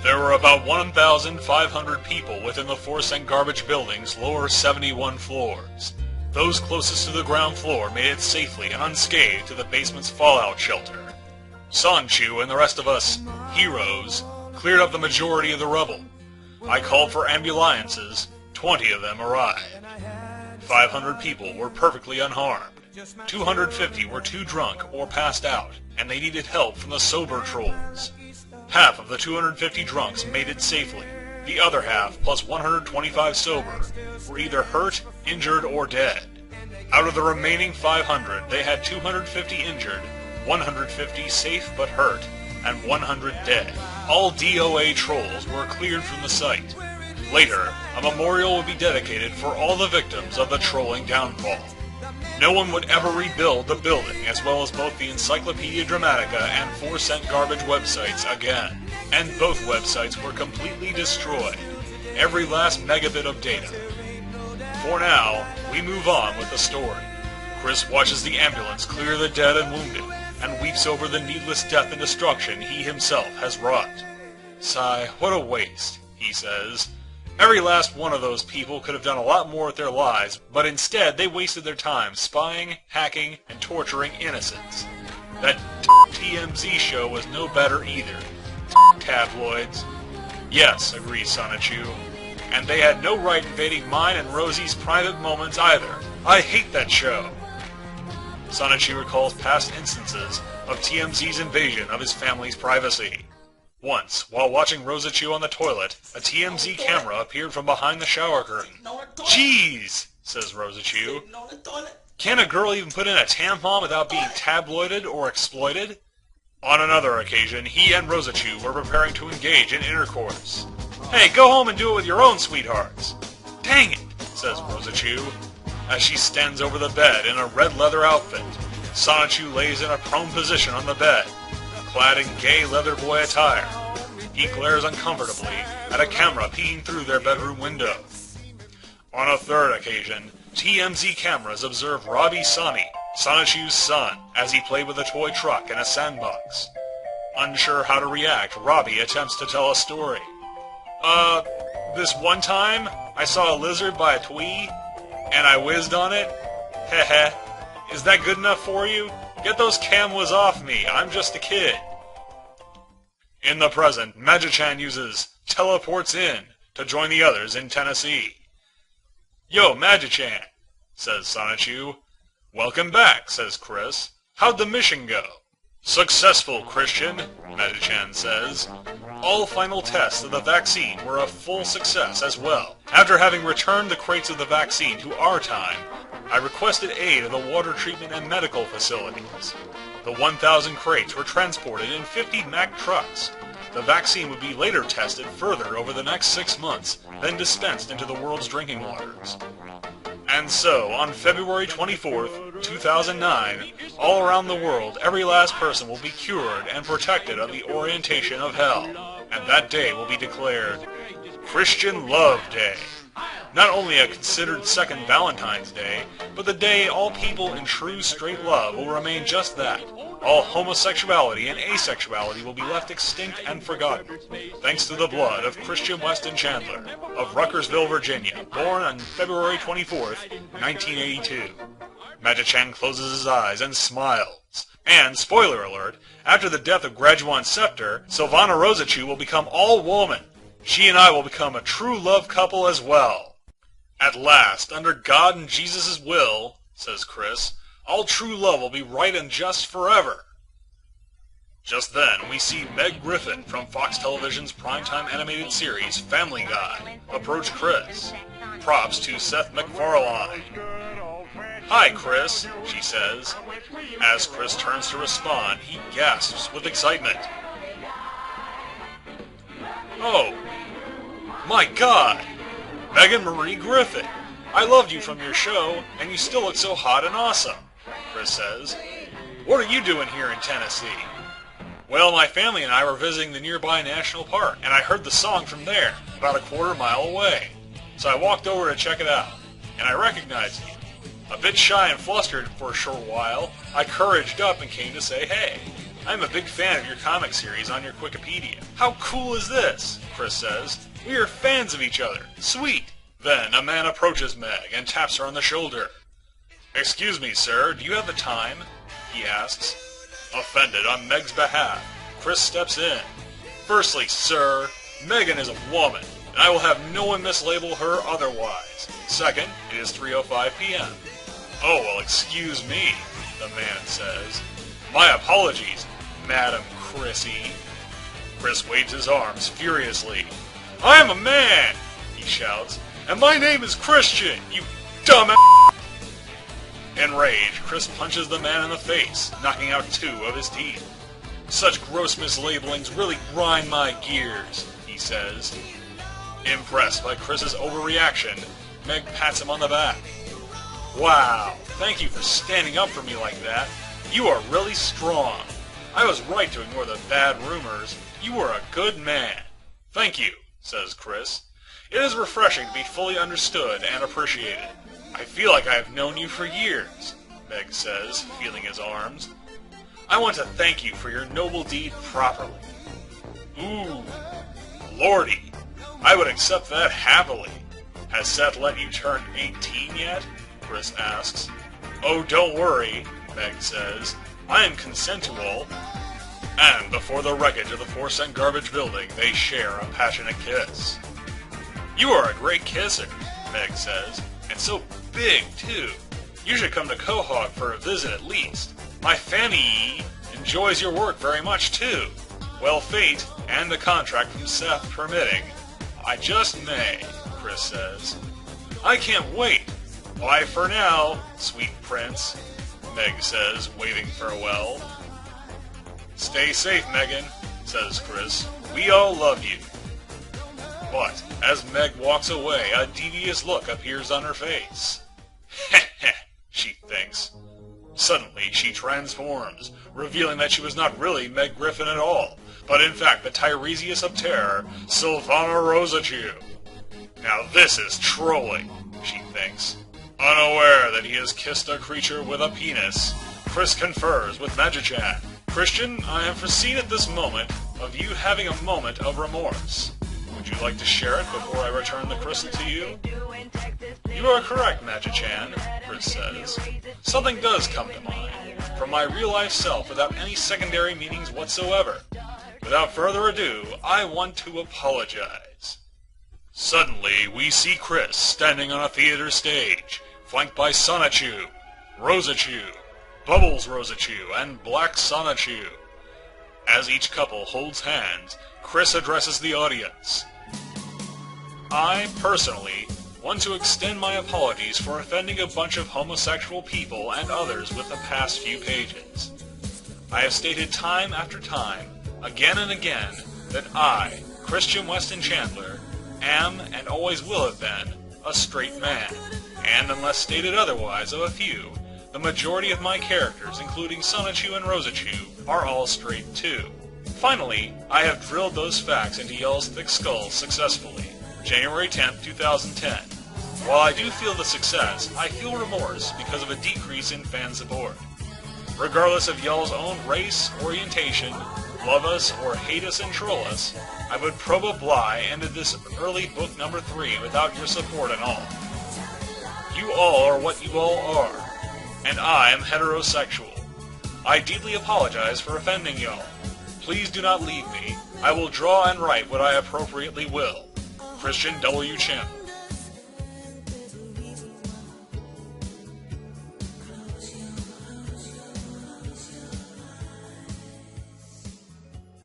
There were about 1,500 people within the Force and Garbage building's lower 71 floors. Those closest to the ground floor made it safely and unscathed to the basement's fallout shelter. Sonichu and the rest of us, heroes, cleared up the majority of the rubble. I called for ambulances. 20 of them arrived. 500 people were perfectly unharmed. 250 were too drunk or passed out, and they needed help from the sober trolls. Half of the 250 drunks made it safely. The other half, plus 125 sober, were either hurt, injured, or dead. Out of the remaining 500, they had 250 injured, 150 safe but hurt, and 100 dead. All DOA trolls were cleared from the site. Later, a memorial will be dedicated for all the victims of the trolling downfall. No one would ever rebuild the building, as well as both the Encyclopedia Dramatica and 4 Cent Garbage websites again. And both websites were completely destroyed. Every last megabit of data. For now, we move on with the story. Chris watches the ambulance clear the dead and wounded, and weeps over the needless death and destruction he himself has wrought. Sigh, what a waste, he says. Every last one of those people could have done a lot more with their lives, but instead they wasted their time spying, hacking, and torturing innocents. That TMZ show was no better either. Tabloids. Yes, agrees Sonichu. And they had no right invading mine and Rosie's private moments either. I hate that show. Sonichu recalls past instances of TMZ's invasion of his family's privacy. Once, while watching Rosichu on the toilet, a TMZ camera appeared from behind the shower curtain. Jeez, says Rosichu. Can a girl even put in a tampon without being tabloided or exploited? On another occasion, he and Rosichu were preparing to engage in intercourse. Hey, go home and do it with your own sweethearts. Dang it, says Rosichu, as she stands over the bed in a red leather outfit. Sonichu lays in a prone position on the bed, clad in gay leather boy attire. He glares uncomfortably at a camera peeking through their bedroom window. On a third occasion, TMZ cameras observe Robbie Sonny, Sonichu's son, as he played with a toy truck in a sandbox. Unsure how to react, Robbie attempts to tell a story. This one time, I saw a lizard by a twee, and I whizzed on it. Heh. Is that good enough for you? Get those cameras off me, I'm just a kid. In the present, Magichan uses teleports in to join the others in Tennessee. Yo, Magichan, says Sonichu. Welcome back, says Chris. How'd the mission go? Successful, Christian, Magichan says. All final tests of the vaccine were a full success as well. After having returned the crates of the vaccine to our time, I requested aid of the water treatment and medical facilities. The 1,000 crates were transported in 50 Mack trucks. The vaccine would be later tested further over the next 6 months, then dispensed into the world's drinking waters. And so, on February 24th, 2009, all around the world, every last person will be cured and protected of the orientation of hell. And that day will be declared Christian Love Day. Not only a considered second Valentine's Day, but the day all people in true straight love will remain just that. All homosexuality and asexuality will be left extinct and forgotten, thanks to the blood of Christian Weston Chandler, of Ruckersville, Virginia, born on February 24th, 1982. Magichan closes his eyes and smiles. And, spoiler alert, after the death of Graduan Scepter, Sylvana Rosichu will become all woman. She and I will become a true love couple as well. At last, under God and Jesus' will, says Chris, all true love will be right and just forever. Just then, we see Meg Griffin from Fox Television's primetime animated series Family Guy approach Chris. Props to Seth MacFarlane. Hi, Chris, she says. As Chris turns to respond, he gasps with excitement. Oh, my God! Megan Marie Griffin! I loved you from your show, and you still look so hot and awesome, Chris says. What are you doing here in Tennessee? Well, my family and I were visiting the nearby national park, and I heard the song from there, about a quarter mile away. So I walked over to check it out, and I recognized you. A bit shy and flustered for a short while, I couraged up and came to say hey. I'm a big fan of your comic series on your Wikipedia. How cool is this? Chris says. We are fans of each other. Sweet. Then a man approaches Meg and taps her on the shoulder. Excuse me, sir, do you have the time? He asks. Offended on Meg's behalf, Chris steps in. Firstly, sir, Megan is a woman, and I will have no one mislabel her otherwise. Second, it is 3:05 p.m. Oh, well, excuse me, the man says. My apologies, Madam Chrissy. Chris waves his arms furiously. I am a man, he shouts, and my name is Christian, you dumb ass. Enraged, Chris punches the man in the face, knocking out 2 of his teeth. Such gross mislabelings really grind my gears, he says. Impressed by Chris's overreaction, Meg pats him on the back. Wow, thank you for standing up for me like that. You are really strong. I was right to ignore the bad rumors. You are a good man. Thank you, says Chris. It is refreshing to be fully understood and appreciated. I feel like I have known you for years, Meg says, feeling his arms. I want to thank you for your noble deed properly. Ooh, lordy, I would accept that happily. Has Seth let you turn 18 yet? Chris asks. Oh, don't worry, Meg says. I am consensual. And before the wreckage of the 4-cent garbage building, they share a passionate kiss. You are a great kisser, Meg says, and so big, too. You should come to Quahog for a visit at least. My family enjoys your work very much, too. Well, fate and the contract from Seth permitting, I just may, Chris says. I can't wait. Bye for now, sweet prince, Meg says, waving farewell. Stay safe, Megan, says Chris. We all love you. But as Meg walks away, a devious look appears on her face. Heh heh, she thinks. Suddenly, she transforms, revealing that she was not really Meg Griffin at all, but in fact the Tiresias of Terror, Sylvana Rosachew. Now this is trolling, she thinks. Unaware that he has kissed a creature with a penis, Chris confers with Magichan. Christian, I have foreseen at this moment of you having a moment of remorse. Would you like to share it before I return the crystal to you? You are correct, Magichan, Chris says. Something does come to mind, from my real-life self without any secondary meanings whatsoever. Without further ado, I want to apologize. Suddenly, we see Chris standing on a theater stage, flanked by Sonichu, Rosachew, Bubbles Rosachew, and Black Sonichu. As each couple holds hands, Chris addresses the audience. I, personally, want to extend my apologies for offending a bunch of homosexual people and others with the past few pages. I have stated time after time, again and again, that I, Christian Weston Chandler, am and always will have been a straight man, and unless stated otherwise of a few, the majority of my characters, including Sonichu and Rosachew, are all straight too. Finally, I have drilled those facts into y'all's thick skulls successfully. January 10th, 2010. While I do feel the success, I feel remorse because of a decrease in fan support. Regardless of y'all's own race, orientation, love us or hate us and troll us, I would probably ended this early book number 3 without your support and all. You all are what you all are, and I am heterosexual. I deeply apologize for offending y'all. Please do not leave me. I will draw and write what I appropriately will. Christian W. Chandler.